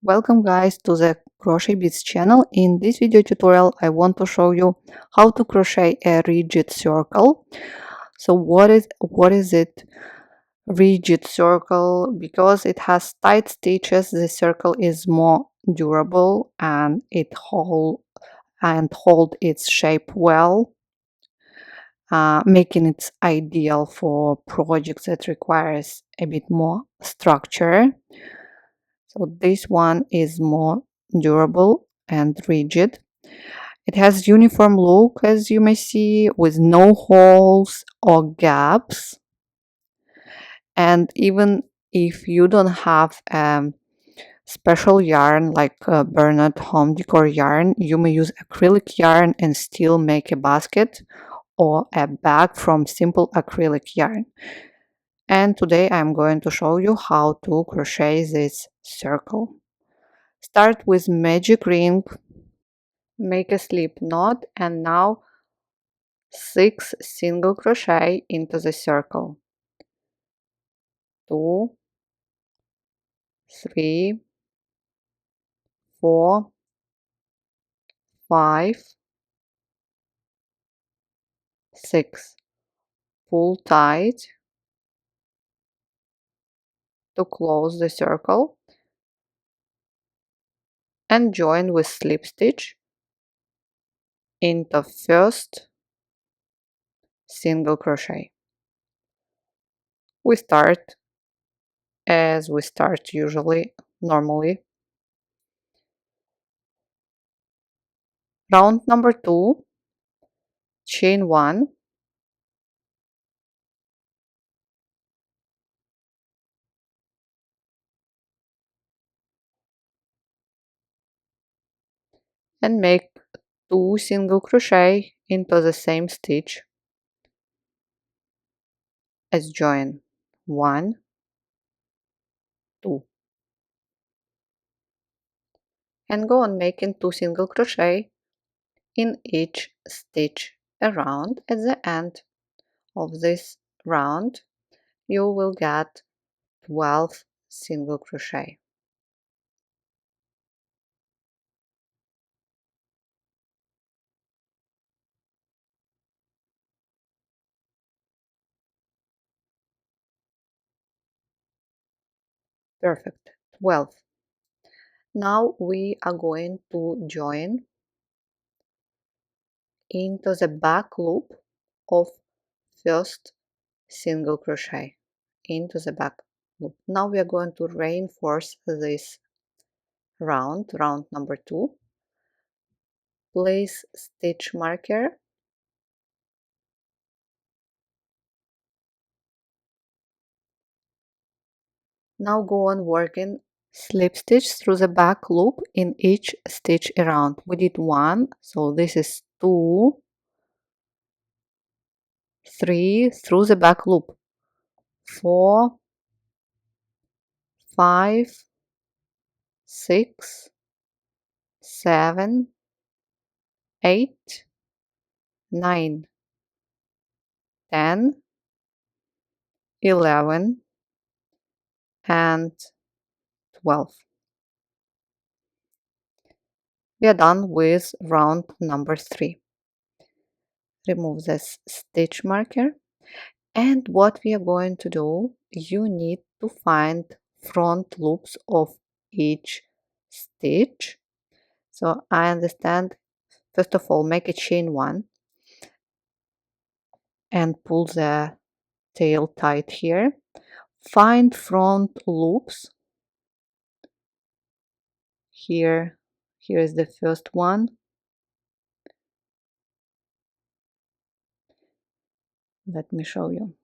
Welcome guys to the Crochet Bits channel. In this video tutorial I want to show you how to crochet a rigid circle. So what is it? Rigid circle, because it has tight stitches, the circle is more durable and it hold its shape well, making it ideal for projects that requires a bit more structure. So this one is more durable and rigid. It has uniform look, as you may see, with no holes or gaps. And even if you don't have special yarn like Bernard home decor yarn, you may use acrylic yarn and still make a basket or a bag from simple acrylic yarn. And today I'm going to show you how to crochet this circle. Start with magic ring, make a slip knot, and now 6 single crochet into the circle. 2, 3, 4, 5, 6. Pull tight to close the circle and join with slip stitch into first single crochet. We start as we start normally. Round number 2, chain 1, and make 2 single crochet into the same stitch as join 1, 2, and go on making 2 single crochet in each stitch around. At the end of this round you will get 12 single crochet. Perfect. 12. Now we are going to join into the back loop of first single crochet into the back loop. Now we are going to reinforce this round number 2. Place stitch marker, now go on working slip stitch through the back loop in each stitch around. We did 1, so this is 2, 3 through the back loop, 4, 5, 6, 7, 8, 9, 10, 11, and 12. We are done with round number 3. Remove this stitch marker, and what we are going to do, you need to find front loops of each stitch. So I understand, first of all, make a chain 1 and pull the tail tight here. Find front loops. Here is the first one. Let me show you.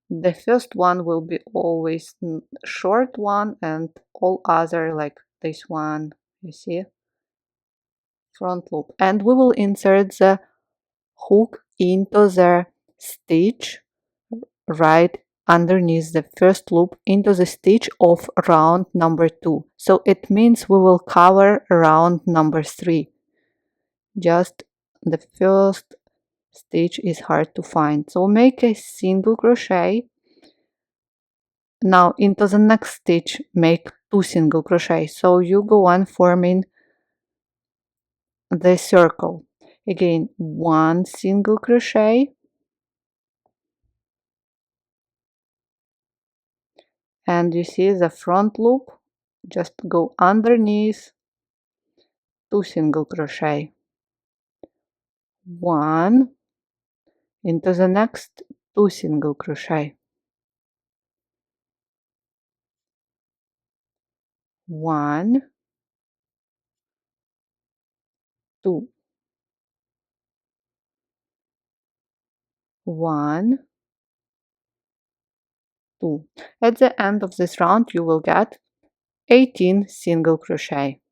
The first one will be always short one, and all other, like this one, you see, front loop. And we will insert the hook into the stitch right underneath the first loop into the stitch of round number 2. So it means we will cover round number 3. Just the first stitch is hard to find, so make a single crochet Now into the next stitch make 2 single crochet, so you go on forming the circle. Again, 1 single crochet, and you see the front loop, just go underneath, 2 single crochet, 1 into the next, 2 single crochet, 1, 2, 1, 2. At the end of this round you will get 18 single crochet.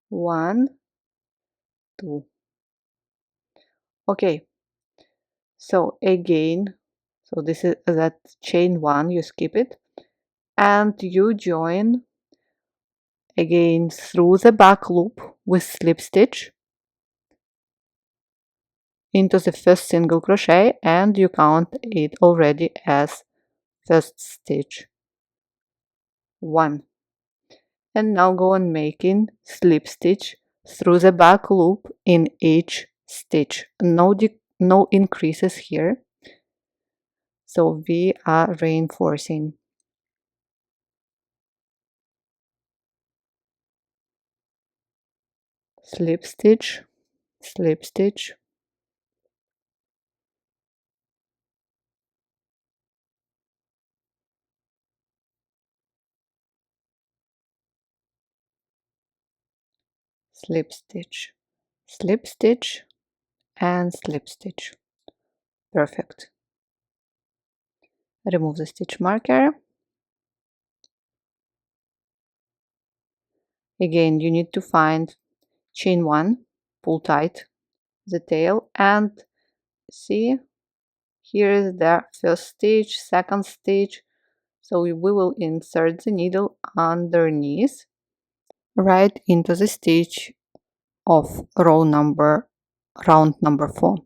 1, 2. Okay, so again, so this is that chain 1, you skip it, and you join again through the back loop with slip stitch into the first single crochet, and you count it already as first stitch 1. And now go on making slip stitch through the back loop in each stitch. No increases here, so we are reinforcing. Slip stitch, slip stitch, slip stitch, slip stitch, and slip stitch. Perfect. Remove the stitch marker. Again, you need to find chain 1, pull tight the tail, and see, here is the first stitch, second stitch, so we will insert the needle underneath right into the stitch of round number 4.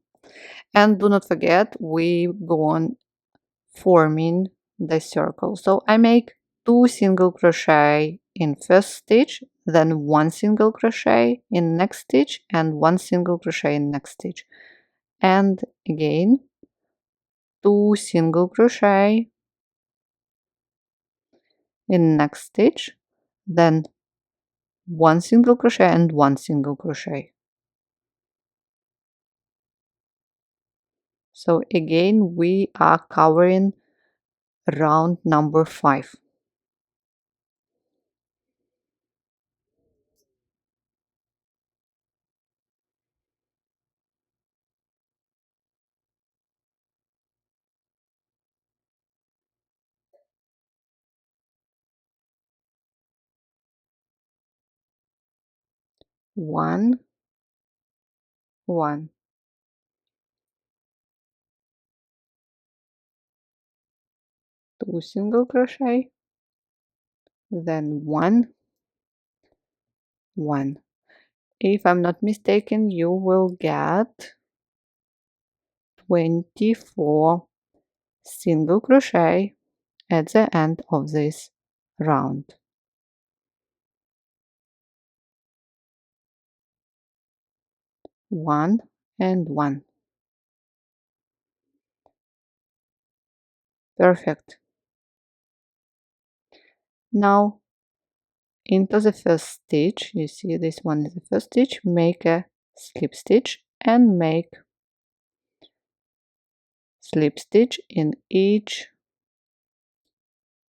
And do not forget, we go on forming the circle. So I make 2 single crochet in first stitch, then 1 single crochet in next stitch, and 1 single crochet in next stitch, and again 2 single crochet in next stitch, then 1 single crochet and 1 single crochet. So again we are covering round number 5. One, 1, 2 single crochet, then 1, 1. If I'm not mistaken, you will get 24 single crochet at the end of this round. 1 and 1. Perfect. Now into the first stitch, you see this one is the first stitch, make a slip stitch and make slip stitch in each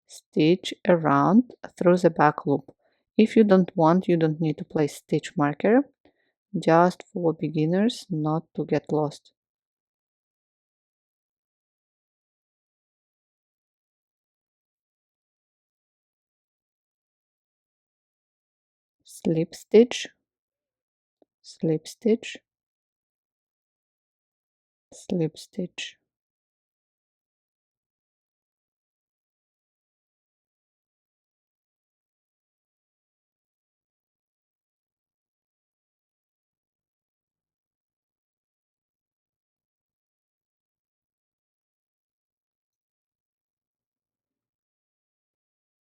stitch around through the back loop. If you don't want, you don't need to place stitch marker, just for beginners not to get lost. Slip stitch, slip stitch, slip stitch.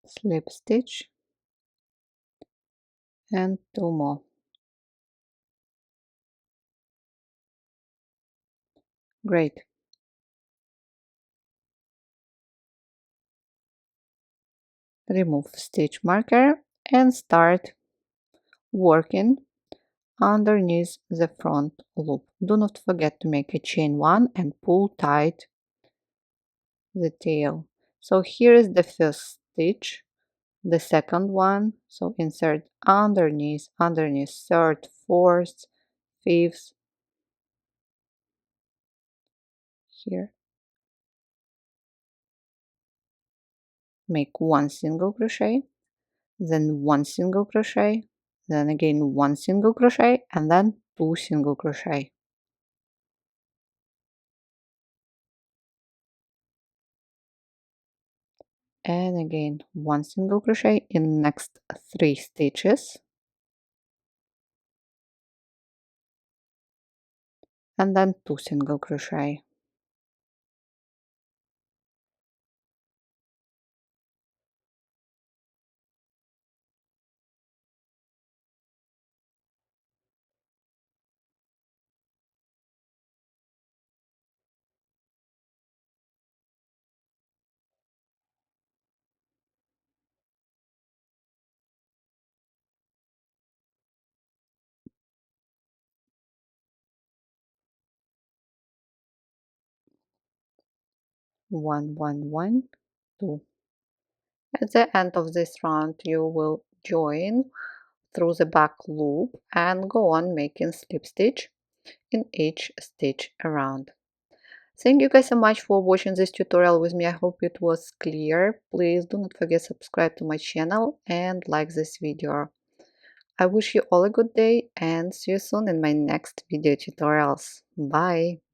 slip stitch, and 2 more. Great. Remove stitch marker and start working underneath the front loop. Do not forget to make a chain 1 and pull tight the tail. So here is the first stitch, the second one, so insert underneath, third, fourth, fifth, here. Make 1 single crochet, then 1 single crochet, then again 1 single crochet, and then 2 single crochet. And again 1 single crochet in next 3 stitches, and then 2 single crochet. One, one, one, 2. At the end of this round, you will join through the back loop and go on making slip stitch in each stitch around. Thank you guys so much for watching this tutorial with me. I hope it was clear. Please do not forget to subscribe to my channel and like this video. I wish you all a good day and see you soon in my next video tutorials. Bye!